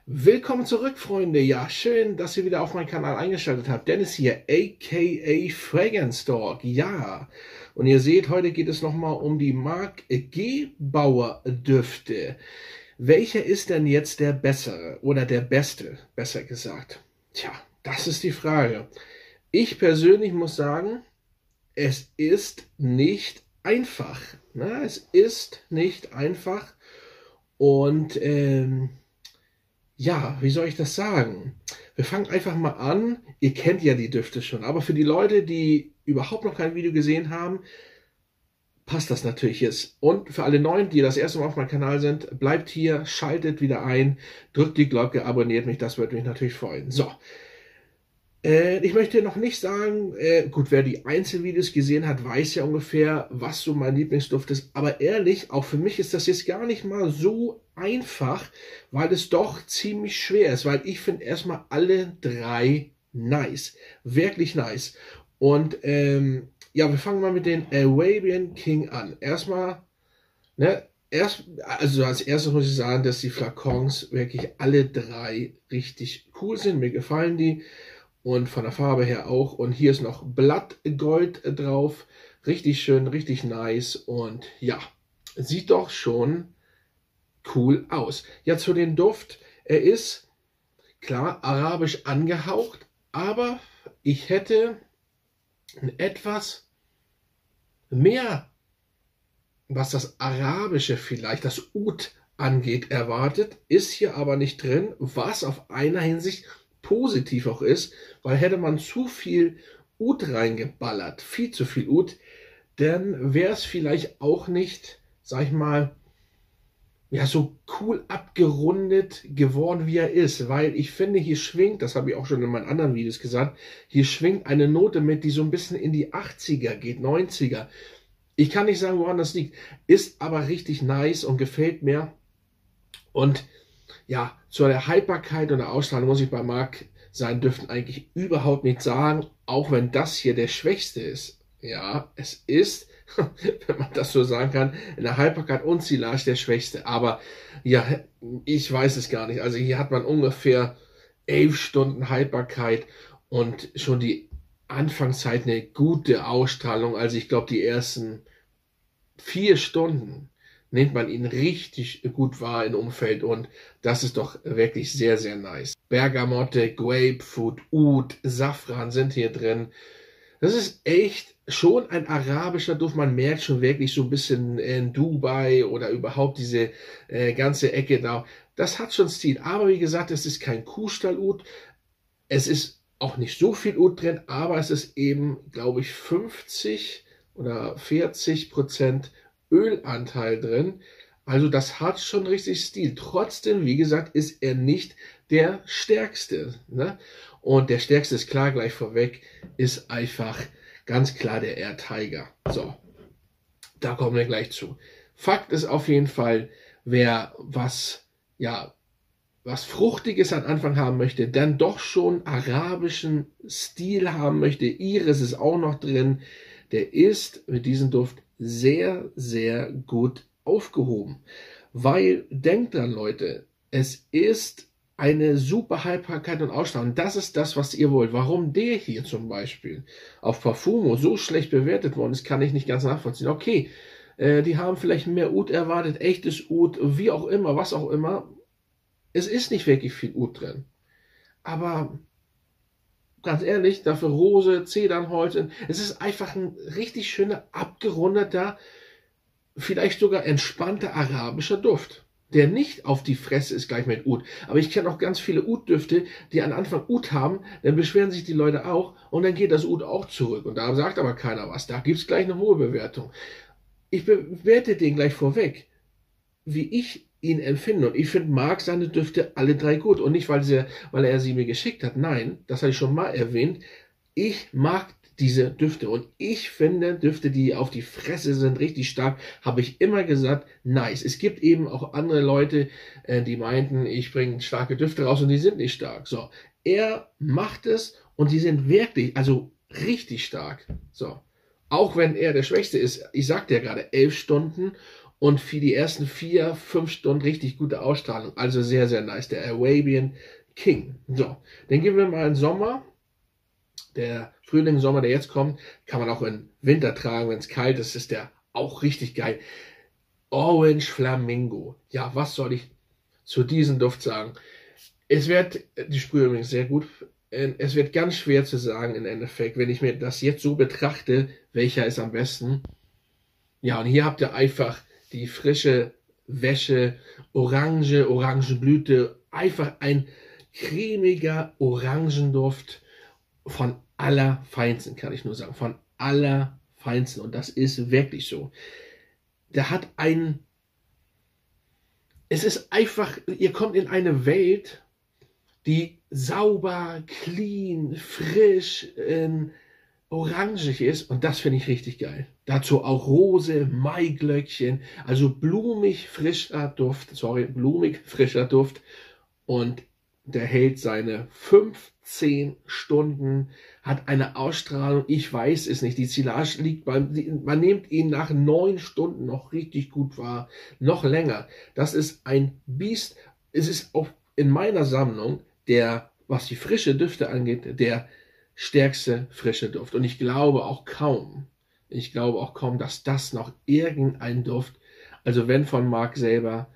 Willkommen zurück, Freunde. Ja, schön, dass ihr wieder auf meinen Kanal eingeschaltet habt. Dennis hier, aka Fragrance Dog. Ja, und ihr seht, heute geht es nochmal um die Marc Gebauer Düfte. Welcher ist denn jetzt der bessere oder der beste, besser gesagt? Tja, das ist die Frage. Ich persönlich muss sagen, es ist nicht einfach. Na, es ist nicht einfach und ja, wie soll ich das sagen? Wir fangen einfach mal an. Ihr kennt ja die Düfte schon, aber für die Leute, die überhaupt noch kein Video gesehen haben, passt das natürlich jetzt. Und für alle Neuen, die das erste Mal auf meinem Kanal sind, bleibt hier, schaltet wieder ein, drückt die Glocke, abonniert mich, das würde mich natürlich freuen. So, ich möchte noch nicht sagen, gut, wer die Einzelvideos gesehen hat, weiß ja ungefähr, was so mein Lieblingsduft ist. Aber ehrlich, auch für mich ist das jetzt gar nicht mal so einfach, weil es doch ziemlich schwer ist. Weil ich finde erstmal alle drei nice. Wirklich nice. Und ja, wir fangen mal mit den Arabian King an. Erstmal, ne, also als erstes muss ich sagen, dass die Flakons wirklich alle drei richtig cool sind. Mir gefallen die. Und von der Farbe her auch. Und hier ist noch Blattgold drauf. Richtig schön, richtig nice. Und ja, sieht doch schon cool aus. Ja, zu dem Duft. Er ist, klar, arabisch angehaucht. Aber ich hätte etwas mehr, was das Arabische vielleicht, das Oud angeht, erwartet. Ist hier aber nicht drin. Was auf einer Hinsicht positiv auch ist, weil hätte man zu viel Oud reingeballert, viel zu viel Oud, dann wäre es vielleicht auch nicht, sag ich mal, ja, so cool abgerundet geworden, wie er ist, weil ich finde, hier schwingt, das habe ich auch schon in meinen anderen Videos gesagt, hier schwingt eine Note mit, die so ein bisschen in die 80er geht, 90er. Ich kann nicht sagen, woran das liegt, ist aber richtig nice und gefällt mir. Und ja, zu der Haltbarkeit und der Ausstrahlung muss ich bei Marc seinen Düften eigentlich überhaupt nichts sagen, auch wenn das hier der schwächste ist. Ja, es ist, wenn man das so sagen kann, in der Haltbarkeit und Silage der schwächste. Aber ja, ich weiß es gar nicht. Also hier hat man ungefähr 11 Stunden Haltbarkeit und schon die Anfangszeit eine gute Ausstrahlung. Also ich glaube, die ersten 4 Stunden nimmt man ihn richtig gut wahr im Umfeld und das ist doch wirklich sehr, sehr nice. Bergamotte, Grapefruit, Oud, Safran sind hier drin. Das ist echt schon ein arabischer Duft. Man merkt schon wirklich so ein bisschen in Dubai oder überhaupt diese ganze Ecke da. Das hat schon Stil. Aber wie gesagt, es ist kein Kuhstall-Oud. Es ist auch nicht so viel Oud drin, aber es ist eben, glaube ich, 50 oder 40% Ölanteil drin. Also das hat schon richtig Stil. Trotzdem, wie gesagt, ist er nicht der stärkste. Ne? Und der stärkste ist klar, gleich vorweg, ist einfach ganz klar der Air Tiger. So, da kommen wir gleich zu. Fakt ist auf jeden Fall, wer was, ja, was Fruchtiges am Anfang haben möchte, dann doch schon arabischen Stil haben möchte, Iris ist auch noch drin, der ist mit diesem Duft sehr, sehr gut aufgehoben. Weil, denkt dran, Leute, es ist eine super Haltbarkeit und Ausstrahlung. Das ist das, was ihr wollt. Warum der hier zum Beispiel auf Parfumo so schlecht bewertet worden ist, kann ich nicht ganz nachvollziehen. Okay, die haben vielleicht mehr Oud erwartet, echtes Oud, wie auch immer, was auch immer. Es ist nicht wirklich viel Oud drin. Aber ganz ehrlich, dafür Rose, Zedernholz. Es ist einfach ein richtig schöner, abgerundeter, vielleicht sogar entspannter arabischer Duft, der nicht auf die Fresse ist gleich mit Oud. Aber ich kenne auch ganz viele Oud-Düfte, die am Anfang Oud haben, dann beschweren sich die Leute auch und dann geht das Oud auch zurück. Und da sagt aber keiner was. Da gibt es gleich eine hohe Bewertung. Ich bewerte den gleich vorweg, wie ich ihn empfinde. Und ich finde Marc seine Düfte alle drei gut. Und nicht, weil er sie mir geschickt hat. Nein, das habe ich schon mal erwähnt. Ich mag diese Düfte. Und ich finde Düfte, die auf die Fresse sind, richtig stark, habe ich immer gesagt, nice. Es gibt eben auch andere Leute, die meinten, ich bringe starke Düfte raus und die sind nicht stark. So, er macht es und die sind wirklich, also richtig stark. So, auch wenn er der Schwächste ist, ich sagte ja gerade, 11 Stunden und für die ersten 4, 5 Stunden richtig gute Ausstrahlung. Also sehr, sehr nice. Der Arabian King. So, dann gehen wir mal in den Sommer. Der Frühling, Sommer, der jetzt kommt, kann man auch im Winter tragen, wenn es kalt ist, ist der auch richtig geil. Orange Flamingo. Ja, was soll ich zu diesem Duft sagen? Die Sprühe übrigens sehr gut. Es wird ganz schwer zu sagen im Endeffekt, wenn ich mir das jetzt so betrachte, welcher ist am besten. Ja, und hier habt ihr einfach die frische Wäsche, Orangenblüte, einfach ein cremiger Orangenduft von allerfeinsten, kann ich nur sagen, von allerfeinsten. Und das ist wirklich so. Es ist einfach, ihr kommt in eine Welt, die sauber, clean, frisch, orangig ist, und das finde ich richtig geil. Dazu auch Rose, Maiglöckchen, also blumig frischer Duft, und der hält seine 15 Stunden, hat eine Ausstrahlung, ich weiß es nicht, die Silage liegt man nimmt ihn nach 9 Stunden noch richtig gut wahr, noch länger. Das ist ein Biest, es ist auch in meiner Sammlung was die frische Düfte angeht, der stärkste frische Duft. Und ich glaube auch kaum, dass das noch irgendein Duft, also wenn von Mark selber,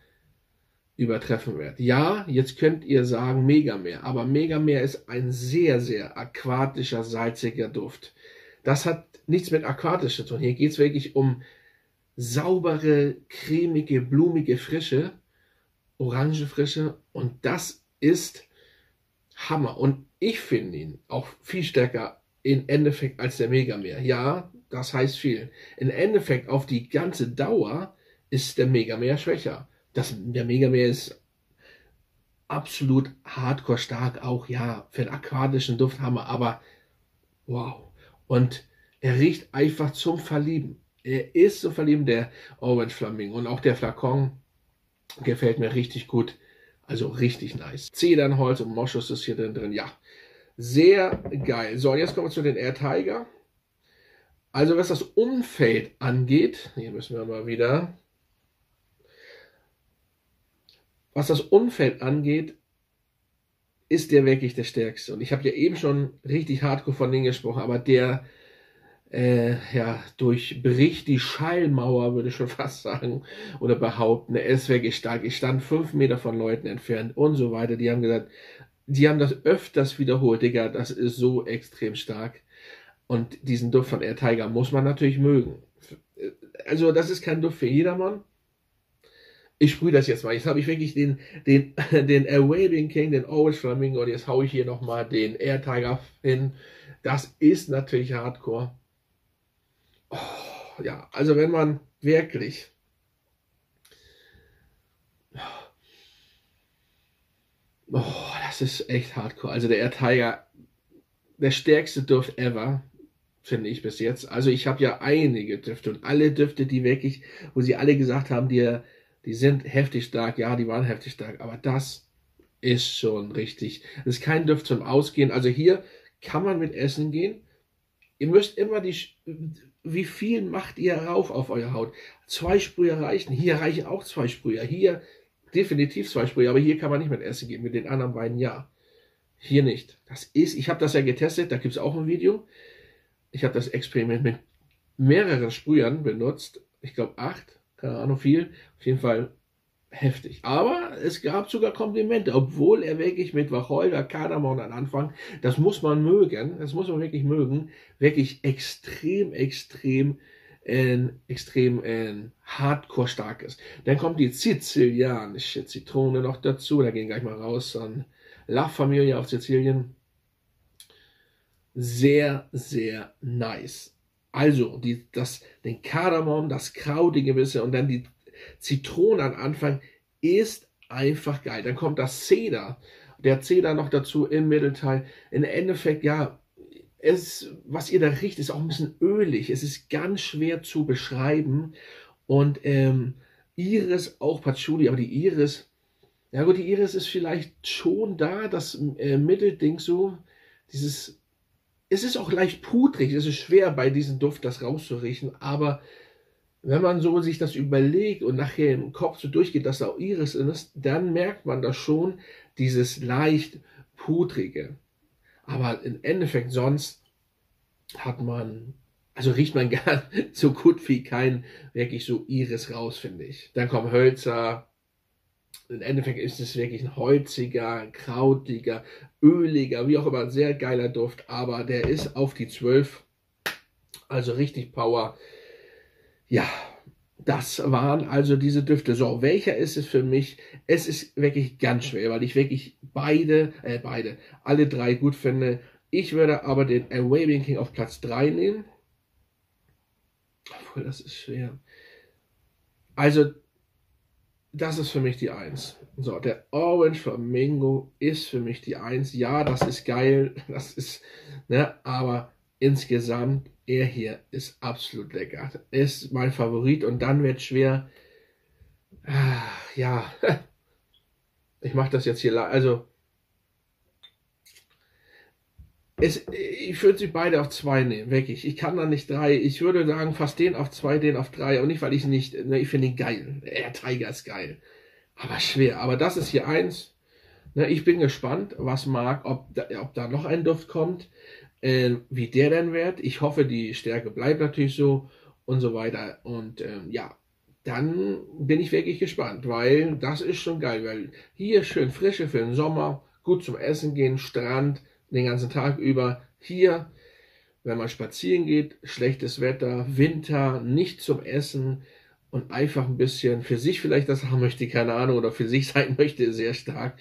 übertreffen wird. Ja, jetzt könnt ihr sagen Megameer, aber Megameer ist ein sehr, sehr aquatischer, salziger Duft. Das hat nichts mit aquatisch zu tun. Hier geht es wirklich um saubere, cremige, blumige Frische, orange Frische, und das ist Hammer. Und ich finde ihn auch viel stärker im Endeffekt als der Megameer. Ja, das heißt viel. Im Endeffekt auf die ganze Dauer ist der Megameer schwächer. Der Megameer ist absolut hardcore stark, auch ja, für den aquatischen Duft Hammer, aber wow. Und er riecht einfach zum Verlieben. Er ist zum Verlieben, der Orange Flamingo, und auch der Flakon gefällt mir richtig gut. Also richtig nice. Zedernholz und Moschus ist hier drin. Ja, sehr geil. So, und jetzt kommen wir zu den Air Tiger. Also was das Umfeld angeht, hier müssen wir mal wieder. Was das Umfeld angeht, ist der wirklich der stärkste. Und ich habe ja eben schon richtig hardcore von denen gesprochen, aber der durchbricht die Schallmauer, würde ich schon fast sagen, oder behaupten. Er ist wirklich stark. Ich stand 5 Meter von Leuten entfernt und so weiter. Die haben gesagt, die haben das öfters wiederholt. Digga, das ist so extrem stark. Und diesen Duft von Air Tiger muss man natürlich mögen. Also das ist kein Duft für jedermann. Ich sprühe das jetzt mal. Jetzt habe ich wirklich den Arabian King, den Orange Flamingo, und jetzt haue ich hier nochmal den Air Tiger hin. Das ist natürlich hardcore. Oh, ja, also wenn man wirklich das ist echt hardcore. Also der Air Tiger, der stärkste Duft ever, finde ich bis jetzt. Also ich habe ja einige Düfte, und alle Düfte, die wirklich, wo sie alle gesagt haben, die sind heftig stark, ja, die waren heftig stark, aber das ist schon richtig. Das ist kein Duft zum Ausgehen. Also hier kann man mit essen gehen. Ihr müsst immer wie viel macht ihr rauf auf eure Haut? 2 Sprüher reichen. Hier reichen auch 2 Sprüher. Hier definitiv 2 Sprüher, aber hier kann man nicht mit essen gehen. Mit den anderen beiden ja. Hier nicht. Ich habe das ja getestet, da gibt es auch ein Video. Ich habe das Experiment mit mehreren Sprühern benutzt. Ich glaube 8, keine Ahnung, viel. Auf jeden Fall heftig. Aber es gab sogar Komplimente, obwohl er wirklich mit Wacholder, Kardamom am Anfang, das muss man mögen, das muss man wirklich mögen, wirklich extrem hardcore stark ist. Dann kommt die sizilianische Zitrone noch dazu, da gehen wir gleich mal raus an La Familia auf Sizilien. Sehr, sehr nice. Also, den Kardamom, das krautige bisschen, und dann die Zitrone am Anfang ist einfach geil. Dann kommt der Zeder noch dazu im Mittelteil. Im Endeffekt, ja, was ihr da riecht, ist auch ein bisschen ölig. Es ist ganz schwer zu beschreiben. Und Iris, auch Patchouli, aber die Iris, ja gut, die Iris ist vielleicht schon da, das Mittelding so, es ist auch leicht pudrig, es ist schwer bei diesem Duft das rauszuriechen, aber wenn man so sich das überlegt und nachher im Kopf so durchgeht, dass da auch Iris ist, dann merkt man das schon, dieses leicht pudrige. Aber im Endeffekt sonst hat man, also riecht man gar so gut wie kein wirklich so Iris raus, finde ich. Dann kommen Hölzer. Im Endeffekt ist es wirklich ein holziger, krautiger, öliger, wie auch immer, ein sehr geiler Duft, aber der ist auf die 12, also richtig Power. Ja, das waren also diese Düfte. So, welcher ist es für mich? Es ist wirklich ganz schwer, weil ich wirklich alle drei gut finde. Ich würde aber den Arabian King auf Platz 3 nehmen. Obwohl, das ist schwer. Also, das ist für mich die 1. So, der Orange Flamingo ist für mich die 1. Ja, das ist geil, das ist, ne, aber insgesamt, er hier ist absolut lecker. Ist mein Favorit und dann wird schwer. Ja, ich mache das jetzt hier, also, ich würde sie beide auf 2 nehmen, wirklich. Ich kann da nicht 3. Ich würde sagen, fast den auf 2, den auf 3. Und nicht, weil ich nicht, ne, ich finde ihn geil. Der Tiger ist geil. Aber schwer. Aber das ist hier 1. Ne, ich bin gespannt, was ob da noch ein Duft kommt, wie der denn wird. Ich hoffe, die Stärke bleibt natürlich so und so weiter. Und ja, dann bin ich wirklich gespannt, weil das ist schon geil. Weil hier schön Frische für den Sommer, gut zum Essen gehen, Strand, den ganzen Tag über. Hier, wenn man spazieren geht, schlechtes Wetter, Winter, nicht zum Essen und einfach ein bisschen für sich vielleicht das haben möchte, keine Ahnung, oder für sich sein möchte, sehr stark.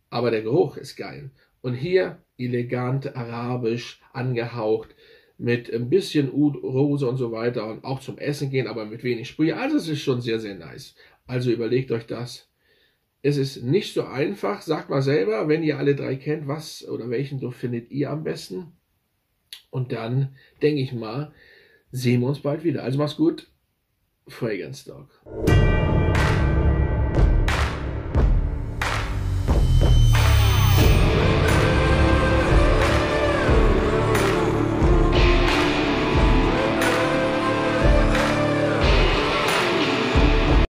Aber der Geruch ist geil. Und hier elegant, arabisch angehaucht, mit ein bisschen Oud, Rose und so weiter und auch zum Essen gehen, aber mit wenig Sprühe. Also es ist schon sehr, sehr nice. Also überlegt euch das. Es ist nicht so einfach. Sagt mal selber, wenn ihr alle drei kennt, was oder welchen Duft findet ihr am besten. Und dann, denke ich mal, sehen wir uns bald wieder. Also mach's gut. Fragrance Dog.